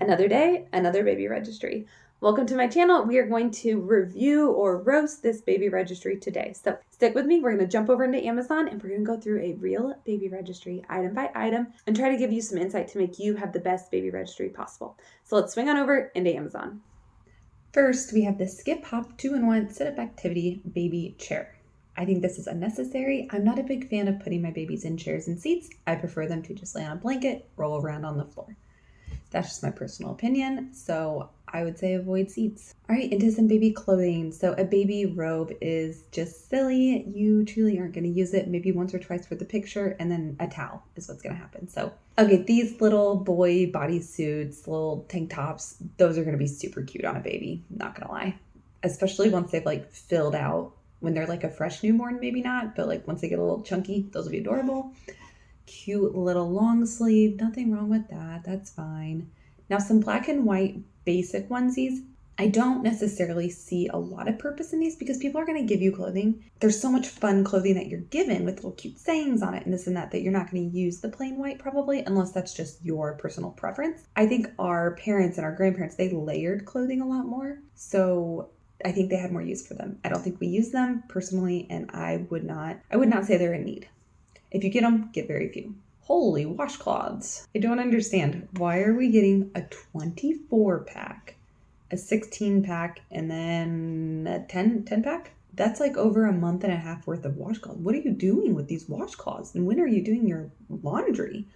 Another day, another baby registry. Welcome to my channel. We are going to review or roast this baby registry today. So stick with me. We're going to jump over into Amazon and we're going to go through a real baby registry item by item and try to give you some insight to make you have the best baby registry possible. So let's swing on over into Amazon. First, we have the Skip Hop 2-in-1 sit-up activity baby chair. I think this is unnecessary. I'm not a big fan of putting my babies in chairs and seats. I prefer them to just lay on a blanket, roll around on the floor. That's just my personal opinion, so I would say avoid seats. All right, into some baby clothing. So a baby robe is just silly. You truly aren't going to use it maybe once or twice for the picture, and then a towel is what's going to happen. So, okay, these little boy bodysuits, little tank tops, those are going to be super cute on a baby, not going to lie. Especially once they've like filled out. When they're like a fresh newborn, maybe not, but like once they get a little chunky, those will be adorable. Cute little long sleeve, nothing wrong with that, that's fine. Now some black and white basic onesies. I don't necessarily see a lot of purpose in these because people are going to give you clothing. There's so much fun clothing that you're given with little cute sayings on it and this and that you're not going to use the plain white probably unless that's just your personal preference. I think our parents and our grandparents, they layered clothing a lot more. So I think they had more use for them. I don't think we use them personally, and I would not say they're in need. If you get them, get very few. Holy washcloths. I don't understand. Why are we getting a 24 pack, a 16 pack, and then a 10 pack? That's like over a month and a half worth of washcloths. What are you doing with these washcloths? And when are you doing your laundry?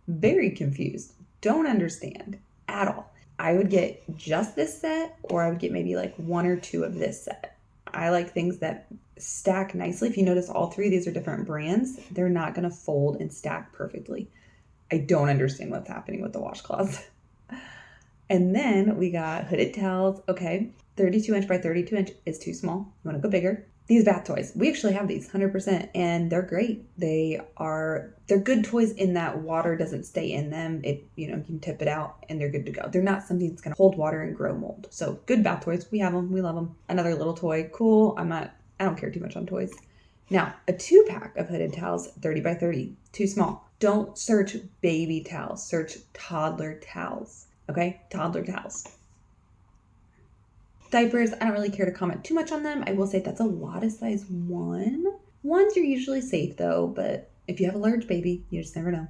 Very confused. Don't understand at all. I would get just this set, or I would get maybe like one or two of this set. I like things that stack nicely. If you notice, all three of these are different brands. They're not going to fold and stack perfectly. I don't understand what's happening with the washcloths. And then we got hooded towels. Okay, 32 inch by 32 inch is too small. You want to go bigger. These bath toys, we actually have these 100% and they're great. They're good toys in that water doesn't stay in them. You can tip it out and they're good to go. They're not something that's going to hold water and grow mold. So good bath toys. We have them. We love them. Another little toy. Cool. I don't care too much on toys. Now, a 2-pack of hooded towels, 30 by 30, too small. Don't search baby towels. Search toddler towels. Okay? Toddler towels. Diapers, I don't really care to comment too much on them. I will say that's a lot of size 1. Ones are usually safe though, but if you have a large baby, you just never know.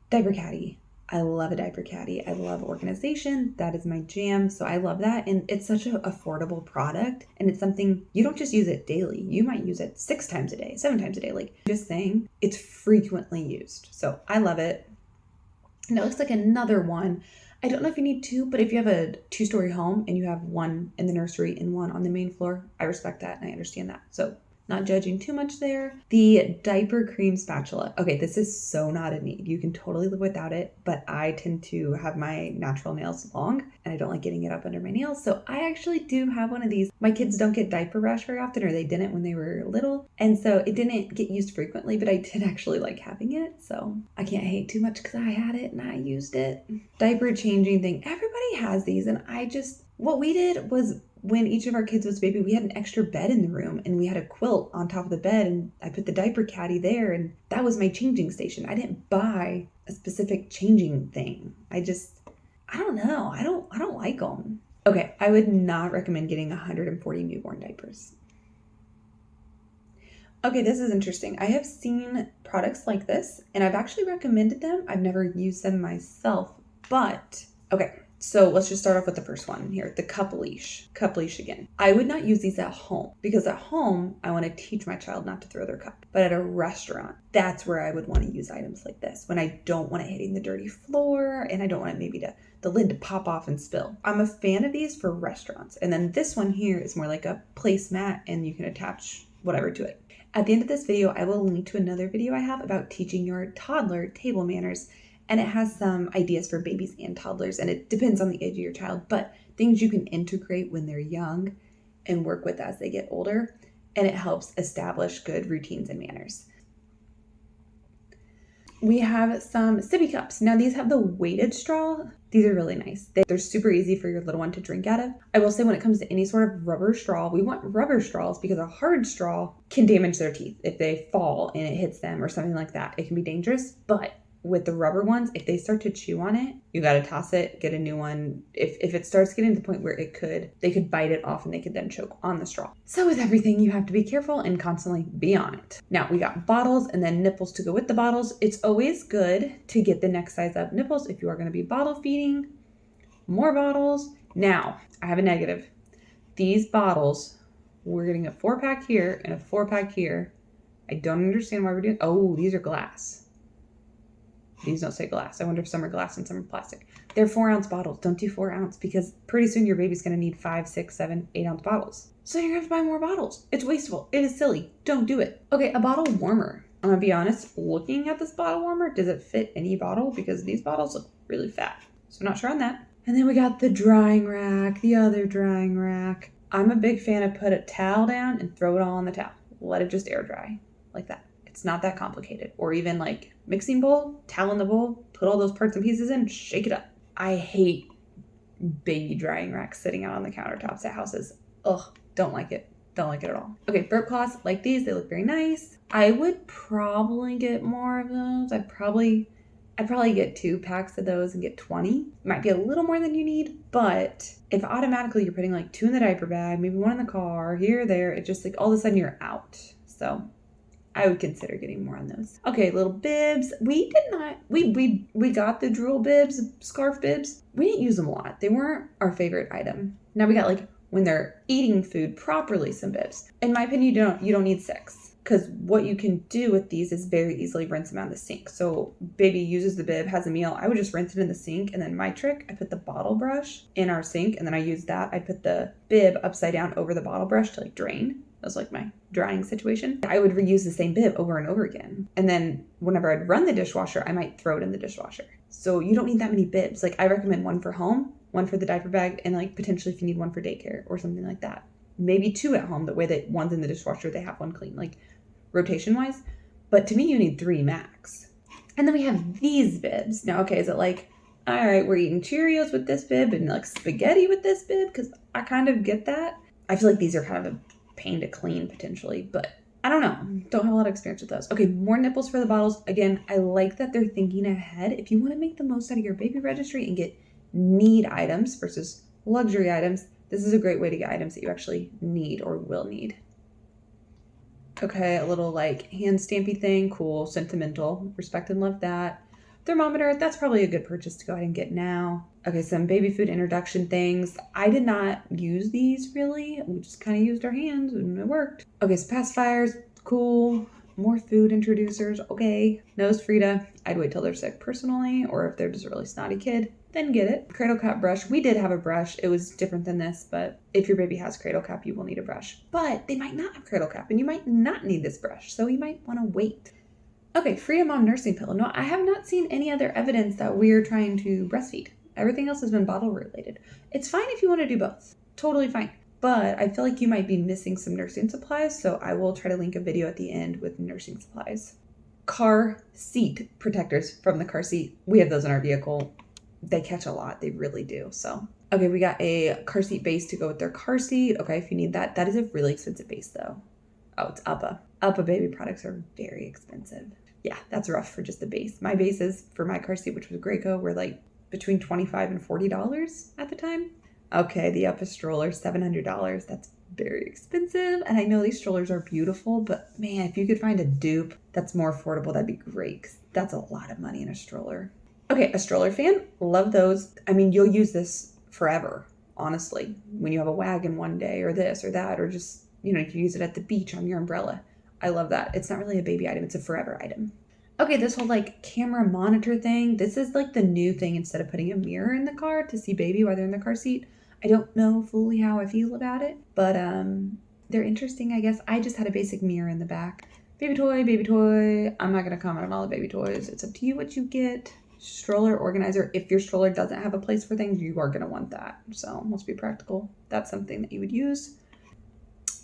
Diaper caddy. I love a diaper caddy. I love organization. That is my jam. So I love that. And it's such an affordable product. And it's something, you don't just use it daily. You might use it 6 times a day, 7 times a day. Like just saying, it's frequently used. So I love it. And it looks like another one. I don't know if you need 2, but if you have a 2-story home and you have one in the nursery and one on the main floor, I respect that and I understand that. So not judging too much there. The diaper cream spatula. Okay, this is so not a need. You can totally live without it, but I tend to have my natural nails long and I don't like getting it up under my nails. So I actually do have one of these. My kids don't get diaper rash very often, or they didn't when they were little. And so it didn't get used frequently, but I did actually like having it. So I can't hate too much because I had it and I used it. Diaper changing thing. Everybody has these. And what we did was, when each of our kids was a baby, we had an extra bed in the room and we had a quilt on top of the bed and I put the diaper caddy there and that was my changing station. I didn't buy a specific changing thing. I don't know. I don't like them. Okay, I would not recommend getting 140 newborn diapers. Okay, this is interesting. I have seen products like this and I've actually recommended them. I've never used them myself, but okay. So let's just start off with the first one here, the cup leash again. I would not use these at home because at home, I want to teach my child not to throw their cup. But at a restaurant, that's where I would want to use items like this when I don't want it hitting the dirty floor and I don't want it maybe the lid to pop off and spill. I'm a fan of these for restaurants. And then this one here is more like a placemat and you can attach whatever to it. At the end of this video, I will link to another video I have about teaching your toddler table manners. And it has some ideas for babies and toddlers, and it depends on the age of your child, but things you can integrate when they're young and work with as they get older, and it helps establish good routines and manners. We have some sippy cups. Now these have the weighted straw. These are really nice. They're super easy for your little one to drink out of. I will say when it comes to any sort of rubber straw, we want rubber straws because a hard straw can damage their teeth if they fall and it hits them or something like that. It can be dangerous, but with the rubber ones, if they start to chew on it, you got to toss it, get a new one. If it starts getting to the point where they could bite it off and they could then choke on the straw. So with everything, you have to be careful and constantly be on it. Now we got bottles and then nipples to go with the bottles. It's always good to get the next size up nipples if you are going to be bottle feeding. More bottles. Now, I have a negative. These bottles, we're getting a 4-pack here and a 4-pack here. I don't understand why we're doing. Oh, these are glass. These don't say glass. I wonder if some are glass and some are plastic. They're 4-ounce bottles. Don't do 4 ounce because pretty soon your baby's going to need 5, 6, 7, 8-ounce bottles. So you're going to have to buy more bottles. It's wasteful. It is silly. Don't do it. Okay, a bottle warmer. I'm going to be honest. Looking at this bottle warmer, does it fit any bottle? Because these bottles look really fat. So I'm not sure on that. And then we got the drying rack, the other drying rack. I'm a big fan of put a towel down and throw it all on the towel. Let it just air dry like that. It's not that complicated. Or even like mixing bowl, towel in the bowl, put all those parts and pieces in, shake it up. I hate baby drying racks sitting out on the countertops at houses. Ugh, don't like it. Don't like it at all. Okay, burp cloths like these. They look very nice. I would probably get more of those. I'd probably get 2 packs of those and get 20. Might be a little more than you need, but if automatically you're putting like 2 in the diaper bag, maybe 1 in the car, here, there, it's just like all of a sudden you're out. So I would consider getting more on those. Okay, little bibs. We got the drool bibs, scarf bibs. We didn't use them a lot. They weren't our favorite item. Now we got like when they're eating food properly, some bibs. In my opinion, you don't need 6. Because what you can do with these is very easily rinse them out of the sink. So baby uses the bib, has a meal. I would just rinse it in the sink. And then my trick, I put the bottle brush in our sink. And then I use that. I put the bib upside down over the bottle brush to like drain. That was like my drying situation. I would reuse the same bib over and over again. And then whenever I'd run the dishwasher, I might throw it in the dishwasher. So you don't need that many bibs. Like I recommend 1 for home, 1 for the diaper bag, and like potentially if you need 1 for daycare or something like that. Maybe 2 at home, the way that 1's in the dishwasher, they have 1 clean. Like rotation wise, but to me you need 3 max. And then we have these bibs. Now, okay, is it like, all right, we're eating Cheerios with this bib and like spaghetti with this bib? Because I kind of get that. I feel like these are kind of a pain to clean potentially, but I don't know. Don't have a lot of experience with those. Okay, more nipples for the bottles. Again, I like that they're thinking ahead. If you want to make the most out of your baby registry and get need items versus luxury items, this is a great way to get items that you actually need or will need. Okay, a little like hand stampy thing. Cool, sentimental. Respect and love that. Thermometer, that's probably a good purchase to go ahead and get now. Okay, some baby food introduction things. I did not use these really. We just kind of used our hands and it worked. Okay, so pacifiers, cool. More food introducers, okay. Nose Frida, I'd wait till they're sick personally, or if they're just a really snotty kid, then get it. Cradle cap brush, we did have a brush. It was different than this, but if your baby has cradle cap, you will need a brush. But they might not have cradle cap, and you might not need this brush, so you might want to wait. Okay, Freedom Mom nursing pillow. No, I have not seen any other evidence that we're trying to breastfeed. Everything else has been bottle related. It's fine if you want to do both. Totally fine. But I feel like you might be missing some nursing supplies, so I will try to link a video at the end with nursing supplies. Car seat protectors from the car seat. We have those in our vehicle. They catch a lot. They really do. So, okay, we got a car seat base to go with their car seat. Okay, if you need that. That is a really expensive base, though. Oh, it's Uppa. Uppa baby products are very expensive. Yeah, that's rough for just the base. My bases for my car seat, which was Graco, were like between $25 and $40 at the time. Okay, the Uppa stroller, $700. That's very expensive. And I know these strollers are beautiful, but man, if you could find a dupe that's more affordable, that'd be great. 'Cause that's a lot of money in a stroller. Okay, a stroller fan. Love those. I mean, you'll use this forever, honestly. When you have a wagon one day or this or that, or just, you know, you can use it at the beach on your umbrella. I love that. It's not really a baby item. It's a forever item. Okay, this whole like camera monitor thing. This is like the new thing instead of putting a mirror in the car to see baby while they're in the car seat. I don't know fully how I feel about it, but they're interesting, I guess. I just had a basic mirror in the back. Baby toy, baby toy. I'm not going to comment on all the baby toys. It's up to you what you get. Stroller organizer. If your stroller doesn't have a place for things, you are going to want that. So let's be practical. That's something that you would use.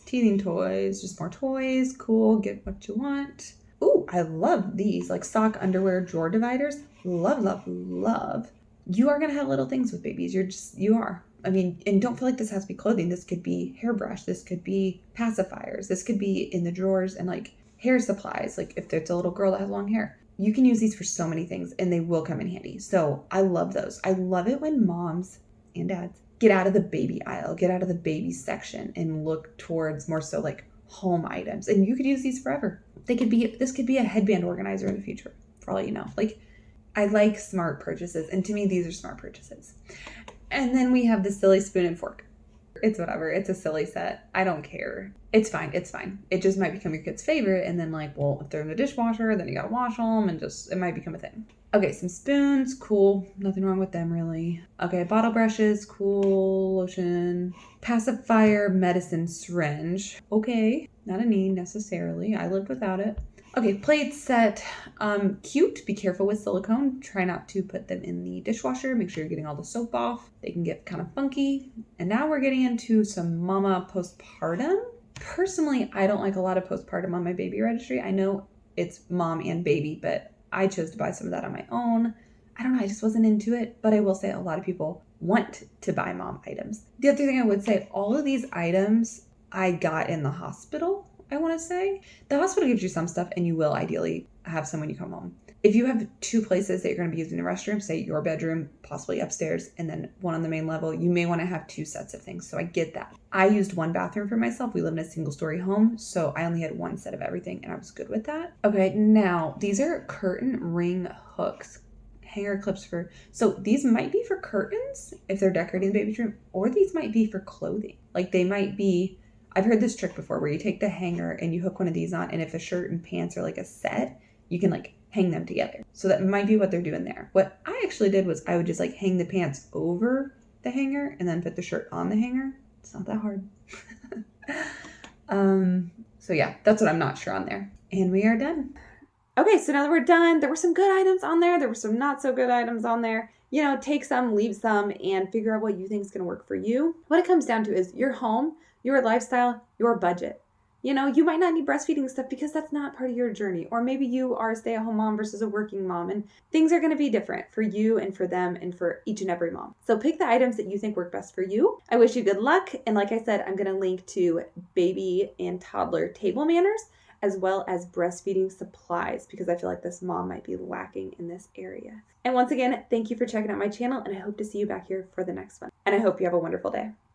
Teething toys, just more toys. Cool. Get what you want. Ooh, I love these, like sock, underwear, drawer dividers. Love, love, love. You are going to have little things with babies. You are. I mean, and don't feel like this has to be clothing. This could be hairbrush. This could be pacifiers. This could be in the drawers and like hair supplies. Like if there's a little girl that has long hair, you can use these for so many things and they will come in handy. So I love those. I love it when moms and dads get out of the baby aisle, get out of the baby section and look towards more so like home items. And you could use these forever. This could be a headband organizer in the future, for all you know. Like, I like smart purchases, and to me, these are smart purchases. And then we have the silly spoon and fork. It's whatever. It's a silly set. I don't care. It's fine. It's fine. It just might become your kid's favorite. And then like, well, if they're in the dishwasher, then you gotta wash them and just, it might become a thing. Okay, some spoons. Cool. Nothing wrong with them really. Okay, bottle brushes. Cool. Lotion. Pacifier medicine syringe. Okay. Not a need necessarily. I lived without it. Okay, plate set. Cute. Be careful with silicone. Try not to put them in the dishwasher. Make sure you're getting all the soap off. They can get kind of funky. And now we're getting into some mama postpartum. Personally, I don't like a lot of postpartum on my baby registry. I know it's mom and baby, but I chose to buy some of that on my own. I don't know, I just wasn't into it. But I will say a lot of people want to buy mom items. The other thing I would say, all of these items I got in the hospital. I want to say the hospital gives you some stuff and you will ideally have some when you come home. If you have two places that you're going to be using the restroom, say your bedroom, possibly upstairs, and then one on the main level, you may want to have two sets of things. So I get that. I used one bathroom for myself. We live in a single story home, so I only had one set of everything and I was good with that. Okay, now these are curtain ring hooks. Hanger clips for, so these might be for curtains if they're decorating the baby's room, or these might be for clothing. Like they might be, I've heard this trick before where you take the hanger and you hook one of these on, and if a shirt and pants are like a set, you can like hang them together. So that might be what they're doing there. What I actually did was I would just like hang the pants over the hanger and then put the shirt on the hanger. It's not that hard. So yeah, that's what I'm not sure on there. And we are done. Okay, so now that we're done, there were some good items on there. There were some not so good items on there. You know, take some, leave some, and figure out what you think is going to work for you. What it comes down to is your home, your lifestyle, your budget. You know, you might not need breastfeeding stuff because that's not part of your journey. Or maybe you are a stay-at-home mom versus a working mom, and things are going to be different for you and for them and for each and every mom. So pick the items that you think work best for you. I wish you good luck. And like I said, I'm going to link to baby and toddler table manners as well as breastfeeding supplies because I feel like this mom might be lacking in this area. And once again, thank you for checking out my channel, and I hope to see you back here for the next one. And I hope you have a wonderful day.